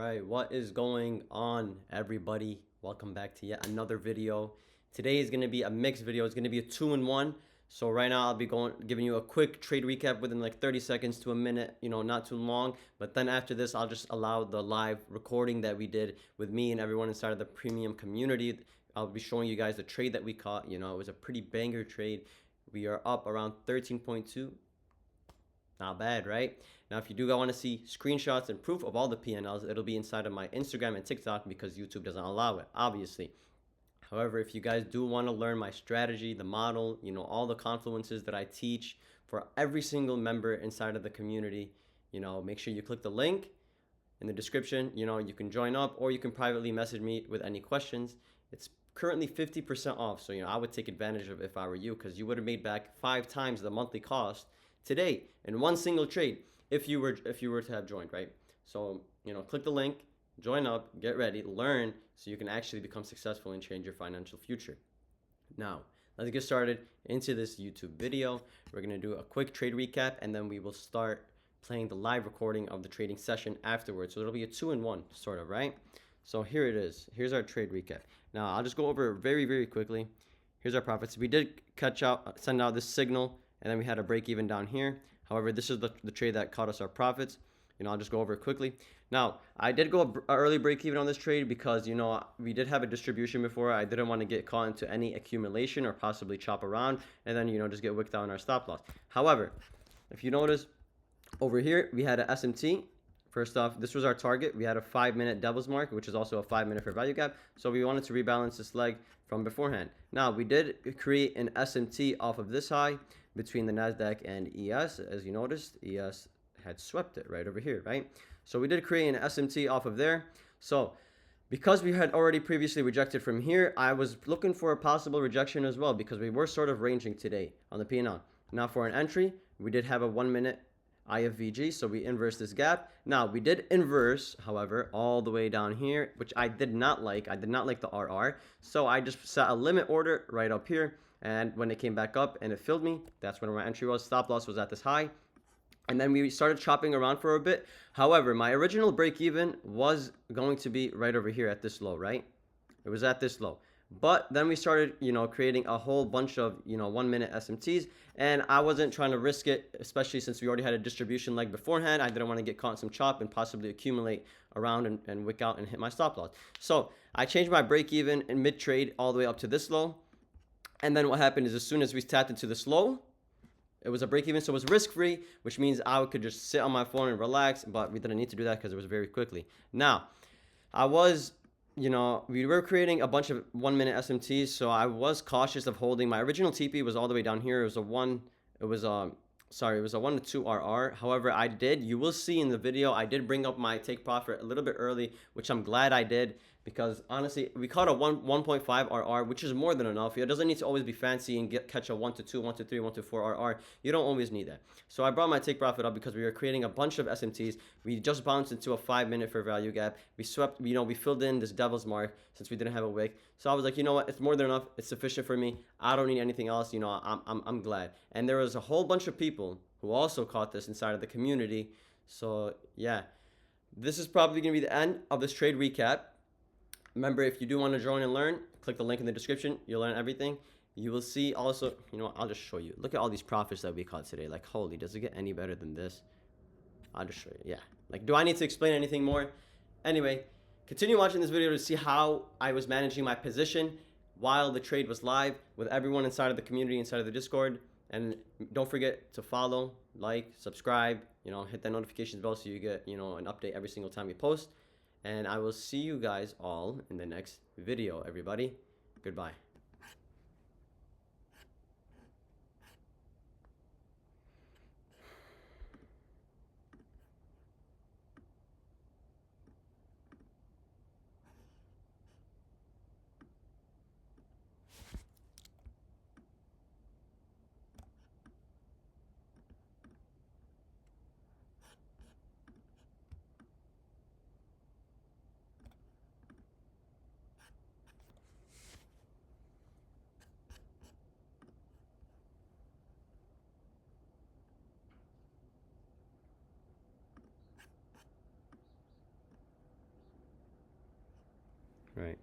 right, what is going on, everybody? Welcome back to yet another video. Today is going to be a mixed video. It's going to be a two-in-one. So right now I'll be giving you a quick trade recap within like 30 seconds to a minute, not too long. But then after this, I'll just allow the live recording that we did with me and everyone inside of the premium community. I'll be showing you guys the trade that we caught. It was a pretty banger trade. We are up around 13.2. Not bad, right? Now, if you do want to see screenshots and proof of all the PNLs, it'll be inside of my Instagram and TikTok because YouTube doesn't allow it, obviously. However, if you guys do want to learn my strategy, the model, all the confluences that I teach for every single member inside of the community, make sure you click the link in the description. You can join up or you can privately message me with any questions. It's currently 50% off. So, I would take advantage of it if I were you, because you would have made back 5 times the monthly cost today in one single trade if you were to have joined, right? So, click the link, join up, get ready, learn so you can actually become successful and change your financial future. Now, let's get started into this YouTube video. We're going to do a quick trade recap and then we will start playing the live recording of the trading session afterwards. So it'll be a two-in-one sort of, right? So here it is. Here's our trade recap. Now, I'll just go over it very, very quickly. Here's our profits. We did send out this signal, and then we had a break even down here. However, this is the trade that caught us our profits. I'll just go over it quickly. Now, I did go early break even on this trade because, we did have a distribution before. I didn't want to get caught into any accumulation or possibly chop around and then, just get wicked out on our stop loss. However, if you notice over here, we had a SMT. First off, this was our target. We had a 5-minute devil's mark, which is also a 5-minute fair value gap. So we wanted to rebalance this leg from beforehand. Now, we did create an SMT off of this high between the NASDAQ and ES. As you noticed, ES had swept it right over here, right? So we did create an SMT off of there. So because we had already previously rejected from here, I was looking for a possible rejection as well because we were sort of ranging today on the P&L. Now for an entry, we did have a 1-minute IFVG, so we inverse this gap. Now, we did inverse, however, all the way down here, which I did not like. I did not like the RR, so I just set a limit order right up here, and when it came back up and it filled me, that's when my entry was. Stop loss was at this high, and then we started chopping around for a bit. However, my original break even was going to be right over here at this low, right? It was at this low. But then we started, creating a whole bunch of, 1-minute SMTs, and I wasn't trying to risk it, especially since we already had a distribution leg beforehand. I didn't want to get caught in some chop and possibly accumulate around and wick out and hit my stop loss. So I changed my break even in mid trade all the way up to this low. And then what happened is as soon as we tapped into this low, it was a break even, so it was risk free, which means I could just sit on my phone and relax, but we didn't need to do that because it was very quickly. Now, we were creating a bunch of 1-minute SMTs, so I was cautious of holding. My original TP was all the way down here. It was a 1 to 2 RR. However, you will see in the video, I did bring up my take profit a little bit early, which I'm glad I did, because honestly, we caught a 1.5 RR, which is more than enough. It doesn't need to always be fancy and catch a 1 to 2, 1 to 3, 1 to 4 RR. You don't always need that. So I brought my take profit up because we were creating a bunch of SMTs. We just bounced into a 5-minute fair value gap. We swept, we filled in this devil's mark since we didn't have a wick. So I was like, you know what? It's more than enough. It's sufficient for me. I don't need anything else. I'm glad. And there was a whole bunch of people who also caught this inside of the community. So yeah, this is probably going to be the end of this trade recap. Remember, if you do want to join and learn, click the link in the description. You'll learn everything. You will see also, I'll just show you. Look at all these profits that we caught today. Like, holy, does it get any better than this? I'll just show you. Yeah. Like, do I need to explain anything more? Anyway, continue watching this video to see how I was managing my position while the trade was live with everyone inside of the community, inside of the Discord. And don't forget to follow, like, subscribe, hit that notifications bell so you get, an update every single time we post. And I will see you guys all in the next video, everybody. Goodbye. Right.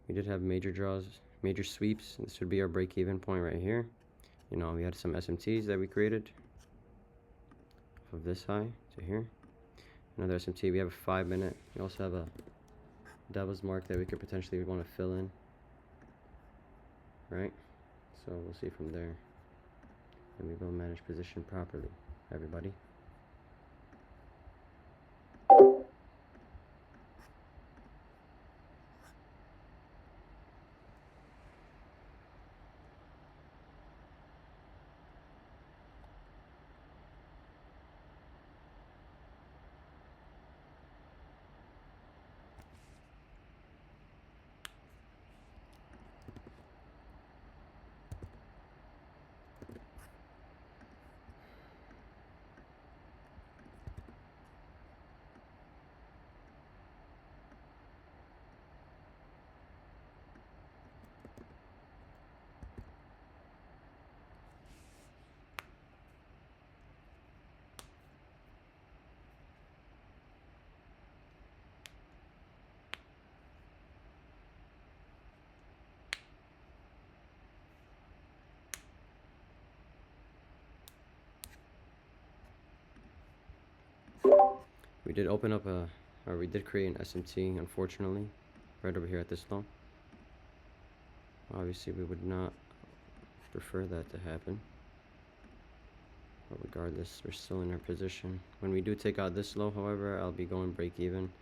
We did have major draws, major sweeps. This would be our break-even point right here. You know, we had some SMTs that we created of this high to here. Another SMT. We have a 5 minute. We also have a devil's mark that we could potentially want to fill in. Right? So we'll see from there. And we will manage position properly, everybody. We did open up or we did create an SMT, unfortunately, right over here at this low. Obviously, we would not prefer that to happen. But regardless, we're still in our position. When we do take out this low, however, I'll be going break even.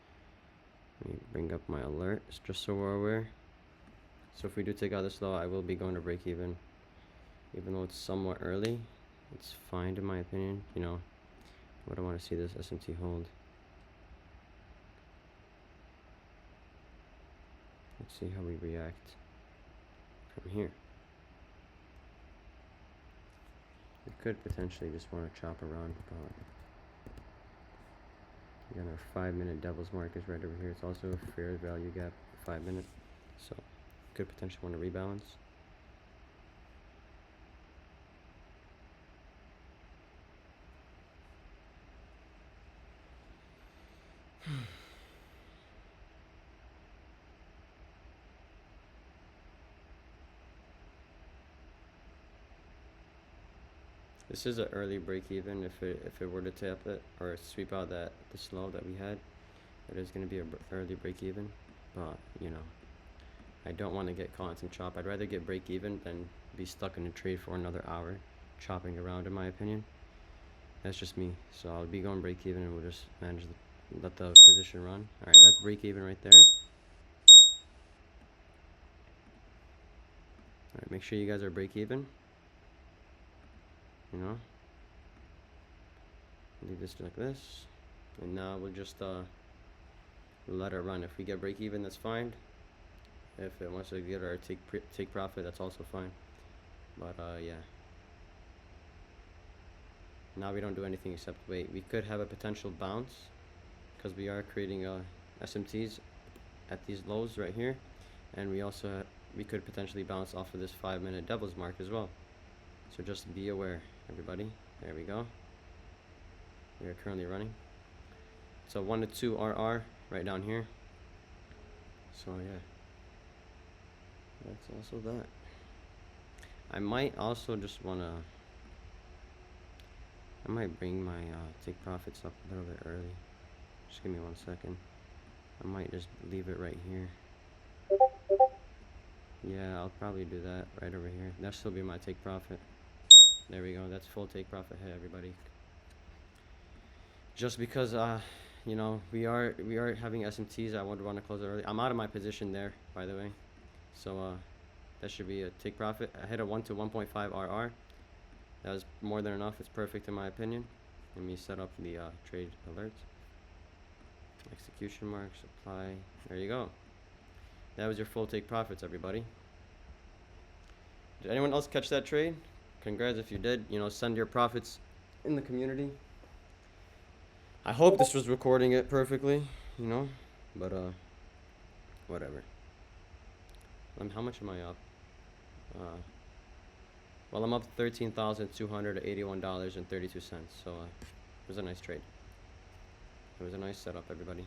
Let me bring up my alerts just so we're aware. So if we do take out this low, I will be going to break even. Even though it's somewhat early, it's fine in my opinion. You know, what I want to see this SMT hold. Let's see how we react from here. We could potentially just want to chop around, but again, our 5 minute devil's mark is right over here. It's also a fair value gap, 5 minute, so could potentially want to rebalance. This is an early break even. If it were to tap it or sweep out the slow that we had, it is going to be an early break even. But you know, I don't want to get caught in some chop. I'd rather get break even than be stuck in a trade for another hour chopping around, in my opinion. That's just me. So I'll be going break even and we'll just manage let the position run. Alright, that's break even right there. Alright, make sure you guys are break even. You know, leave this like this, and now we'll just let it run. If we get break even, that's fine. If it wants to get our take profit, that's also fine. But yeah, now we don't do anything except wait. We could have a potential bounce because we are creating SMTs at these lows right here, and we could potentially bounce off of this 5 minute devil's mark as well. So just be aware, everybody. There we go. We are currently running. So 1 to 2 RR right down here. So yeah, that's also that. I might also just wanna. I might bring my take profits up a little bit early. Just give me 1 second. I might just leave it right here. Yeah, I'll probably do that right over here. That'll still be my take profit. There we go. That's full take profit hit, everybody. Just because you know, we are having SMTs, I would want to close it early. I'm out of my position there, by the way. So that should be a take profit. I hit a 1 to 1.5 RR. That was more than enough. It's perfect in my opinion. Let me set up the trade alerts. Execution marks, apply. There you go. That was your full take profits, everybody. Did anyone else catch that trade? Congrats if you did. You know, send your profits in the community. I hope this was recording it perfectly, you know, but whatever. How much am I up? Well, I'm up $13,281.32. So it was a nice trade. It was a nice setup, everybody.